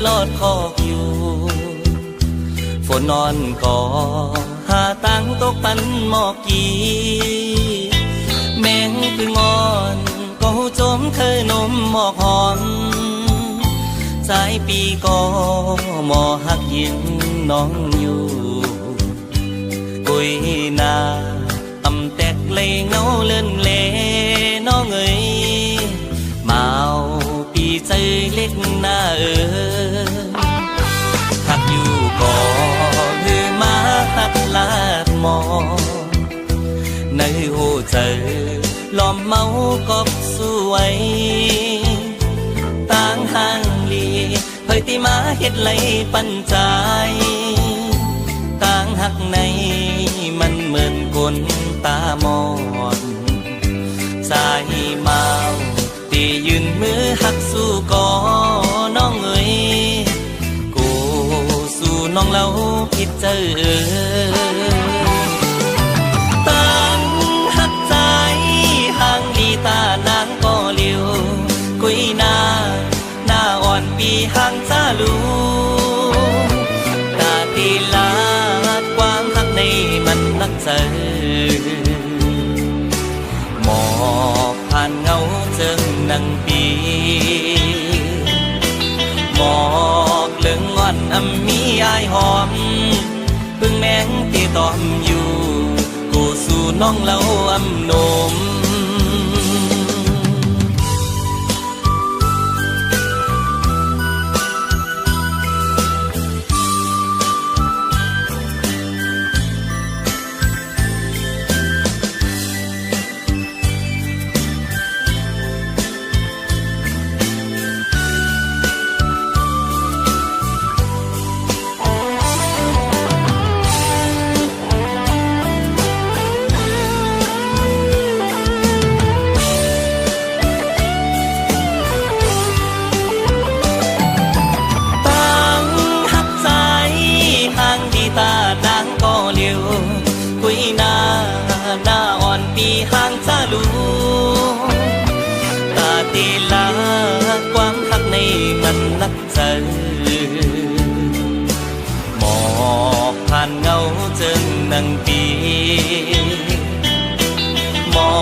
ลอดคอกอยู่ฝนนอนก่อหาตังตกปันหมอกกีแมงพึ่งงอนก็หูจมเคยนมหมอกหอนสายปีก็หมอหักยิงน้องอยู่กุยนาตำแตกเลยเงาเลื่อนเลน้องเอ๋ยมาเอาปีใจเล็กหน้าหักอยู่ก่อคือมาหักลาดมอในหัวใจล้อมเมากอบสวยต่างห่างลีเผยที่มาเฮ็ดไหลปันใจต่างหักในมันเหมือนคนตามอนสายเมาตียืนมือหักสู้ก่อน้องเอ๋ยกูสู้น้องเล่าผิดเจอตั้งหักใจห่างดีตานางก็เลี้ยวกุยหน้าอ่อนปีห่างจ้าลูตาตีลาดกว้างหักในมันนักเจอหมอกผ่านเงาเจิงนังปีหมอกเลื่องงอนอำมีอายหอมพึ่งแมงที่ตอมอยู่กูสู่น้องเล่าอำนมปีห่างจ้าลูตาตีลาความหักในมันนักเจอหมอกผ่านเงาเจิงนังปีหมอ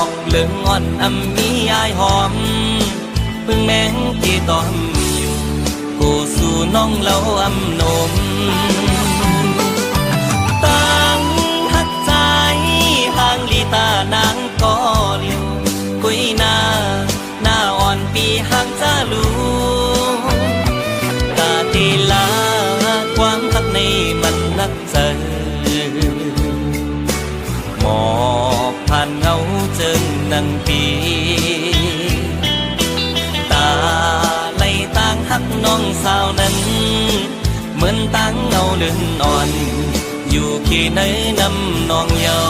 กเลื่องงอนอำมีอายหอมพึ่งแมงที่ตอมอยู่กูสู่น้องเล่าอำนมห่างลีตานางก็เลี้ยวกุยหน้าอ่อนปีห่างจ้าลูตาตีลาความหักในมันนักเจอหมอกผ่านเงาเจิงนังปีตาไหลต่างหักน้องสาวนั้นเหมือนต่างเงาเลื่อนอ่อนอยู่ที่ไหนนำน้องเยา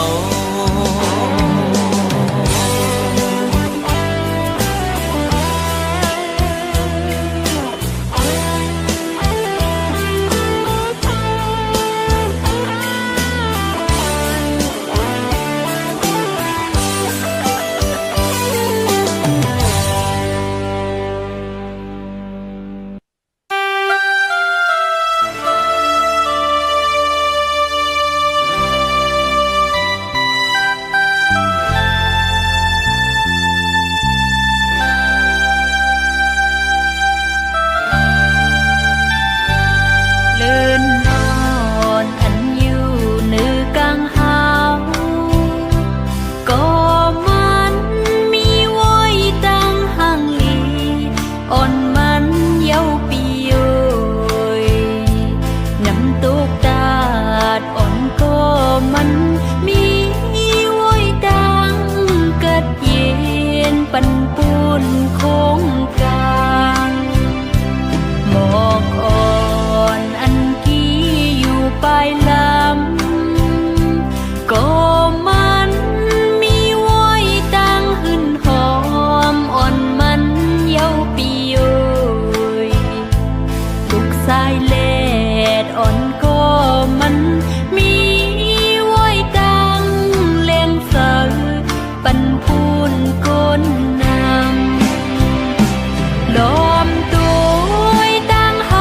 ลมตัวตั้งห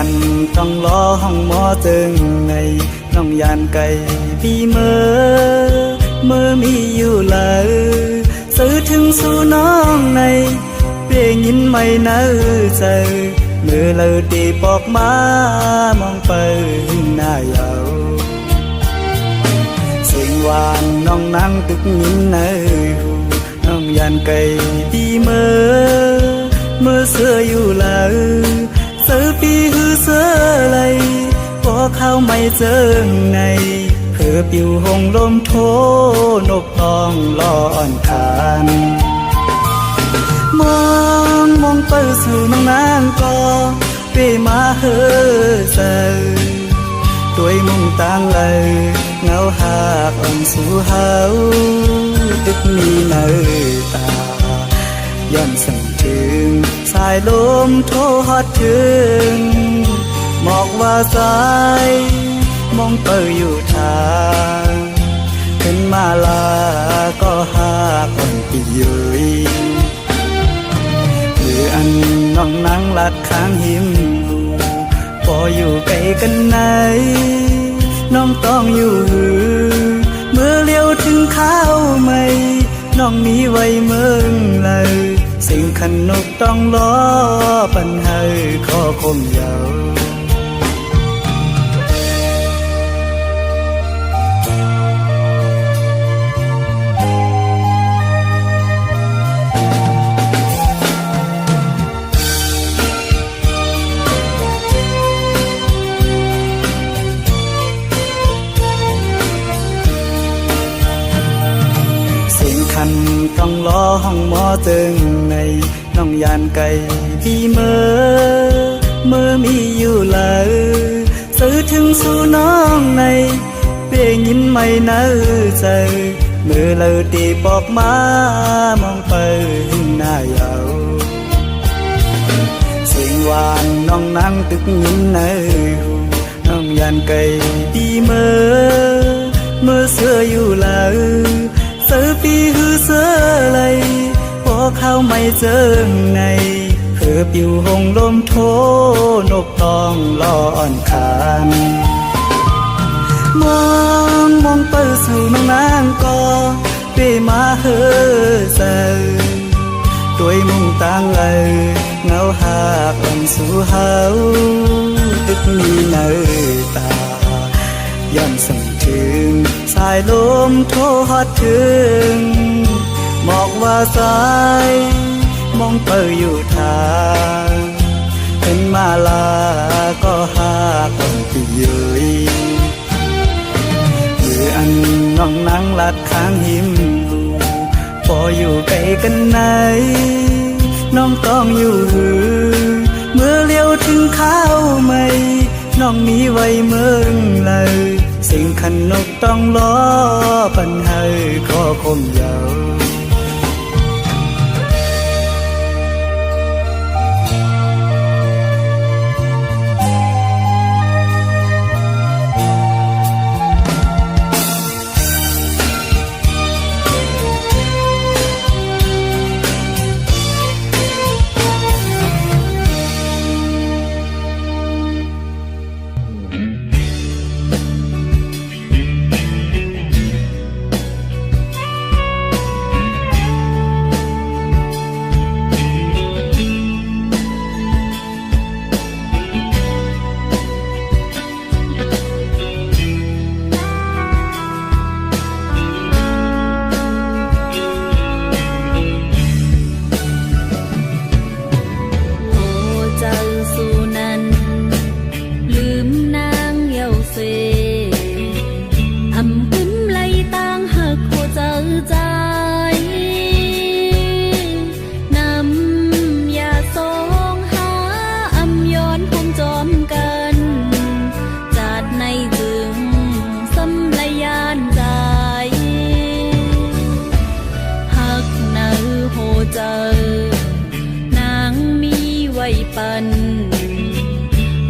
คัญต้องรอห้องหมอจึงในน้องยานไก่พี่เมื่อมีอยู่เลยซื้อถึงสู่น้องในเปลี่ยนยินไม่เนื้อใจเมื่อเลยตีปอกมามองไปหน้าเยาเสียงหวานน้องนั่งตึกยินเนื้อหูน้องยานไก่พี่เมื่อเสื้ออยู่เลยซื้อปีหือเสื้อเลยพอเข้าไม่เจอไงเพื่อปิวหงลมโทนกตองลอนคานมองไปสู่น้องนางก็เปมาเฮอเซอตัวมุ่งต่างเลยเงาหากอ่อนสู่เฮาตึกมีเนื้อตาย้อนสั่งถึงสายลมโทฮอดถึงหมอกว่าสายมองเปิดอยู่ทางขึ้นมาลาก็หาก่อนปีเยยหรืออันน้องนั่งลัดข้างหิมพออยู่ไกลกันไหนน้องต้องอยู่เมื่อเลี้ยวถึงข้าวไม่น้องมีไว้เมืองเลยสิ่งขนกต้องรอปัญหาขอคมยาวต้องรอห้องหมอจึงในน้องยานไก่พี่เมื่อมีอยู่เลยซื้อถึงสู่น้องในเปลี่ยนยินไม่เนื้อใจเมื่อเลยตีปอกมามองไปหน้าเยาเสียงหวานน้องนั่งตึกยินเนื้อหูน้องยานไก่พี่เมื่อเสื้ออยู่เลยซื้อปีหือเสื้อเลยพอเข้าไม่เจอไงเพื่อปิวหงลมโทนกตองลอนคานมองไปสู่น้องนางก็เปมาเฮอเซอตัวมุ่งต่างเลยเงาหากอ่อนสู่เฮาตึกมีเนื้อตาย้อนสั่งถึงสายลมโทฮอดถึงหมอกว่าสายมองเปิดอยู่ทางขึ้นมาลาก็หาก่อนปีเยยหรืออันน้องนั่งลัดข้างหิมพออยู่ไกลกันไหนน้องต้องอยู่เมื่อเลี้ยวถึงข้าวไม่น้องมีไว้เมืองเลยสิ่งขนกต้องรอปัญหาขอคมยาว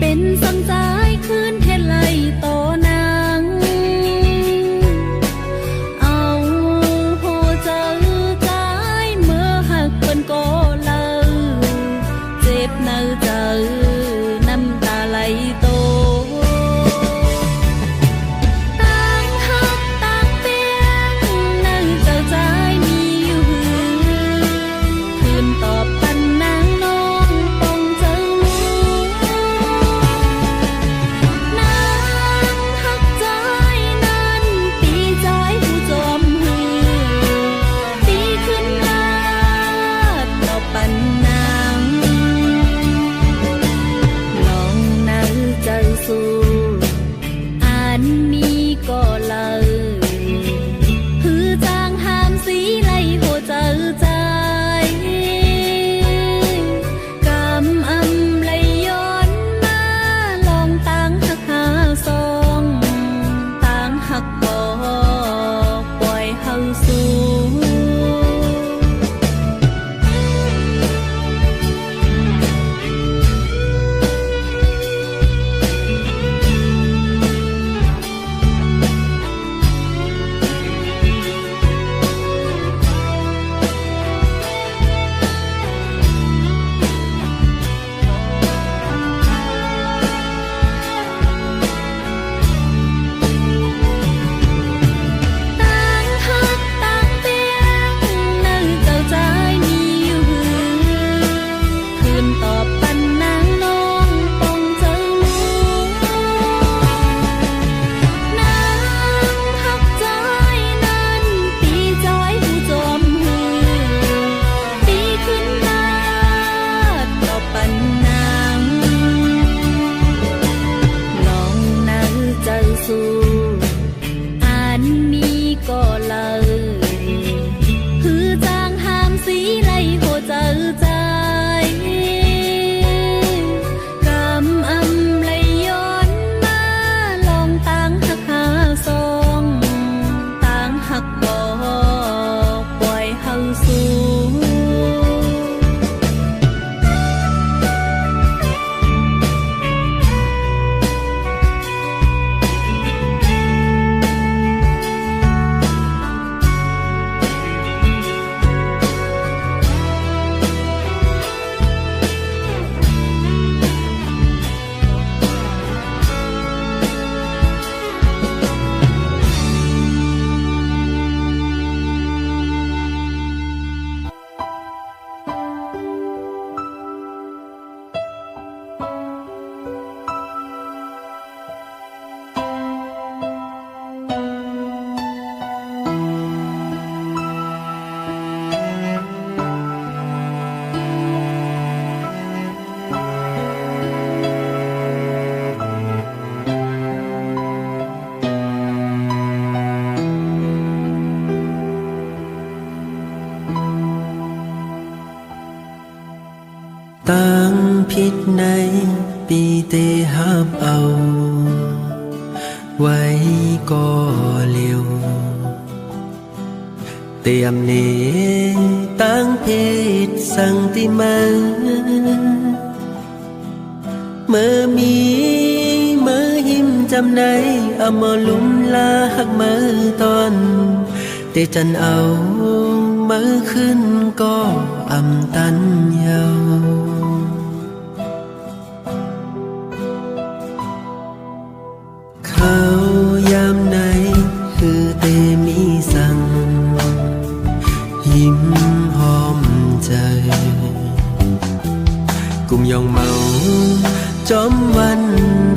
เป็นสังสายคืนเทไลโตนางเอาโหเจอใจเมื่อหักเป็นโกเลาเจ็บเนื้อเจอน้ำตาไหล ปีเตหับเอาไว้ก็เร็วเตรียมเนตั้งเพศสังติมาเมื่อมีเมื่อหิมจำในเอามาลุ่มลาหักมือตอนเตจันเอามือขึ้นก็อำตันเยาเขายามไหนคือเตมีสั่งยิ้มหอมใจกุมยองเมาจอมวัน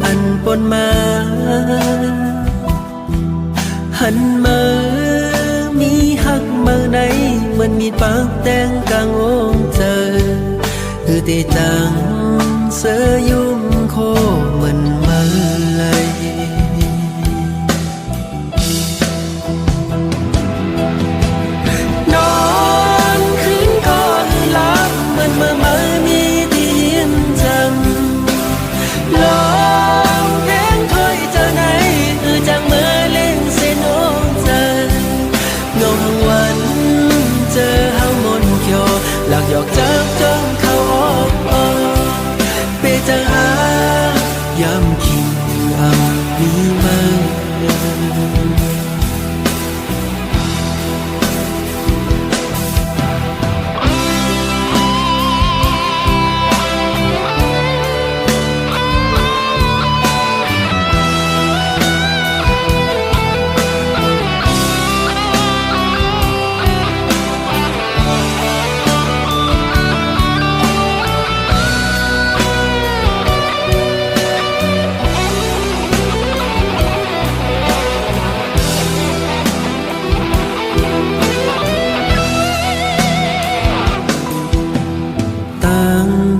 อันปนมาหันมามีหักมือไหนเหมือนมีปากแดงกลางองเจอคือเตจังเสยยุ่มโคเหมือนมาเลยนอนคืนก่อนหลับเหมือนเมื่อมีที่ยิ้มจำลองเพลงถอยเจอไหนคือจังเมื่อเล่นเส้นโอ้เจองงวันเจอเฮามนเขียวหลักหยอกจับจ้องเข้าออกเปจังอายำคิงเอามีมา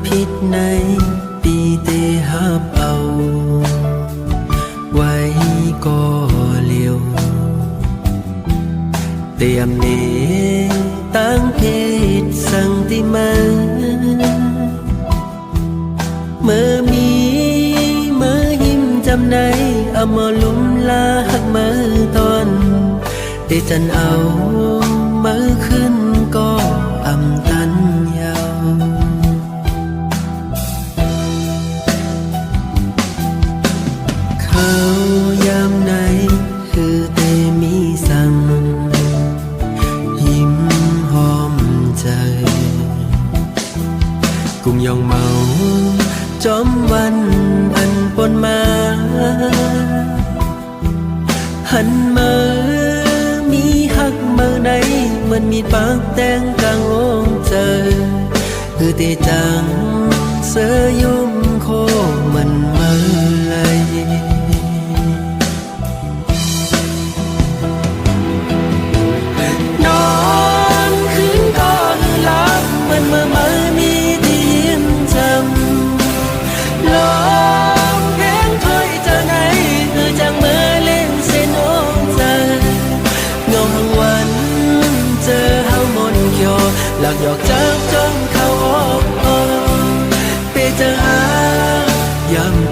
ผิดในปีเตหับเอาไว้ก็เร็วเตรียมเนตั้งเพศสังติมาเมื่อมีเมื่อหิมจำในเอามาลุ่มลาหักมือตอนเตจันเอามือขึ้นก็อำตันเยาเขายามไหนคือเตมีสั่งยิ้มหอมใจกุมยองเมาจอมวันอันปนมาหันมามีหักมือไหนเหมือนมีปากแดงกลางองเจอคือเตจังเสยยุ่มโคมันมาเลยนอนคืนก่อนหลับเหมือนเมื่อมีที่ยิ้มจำลองเพลงถอยเจอไหนคือจังเมื่อเล่นเส้นโอ้เจองงวันเจอเฮามนเขียวหลักหยอกจับจ้องเข้าออกเปเจออายำ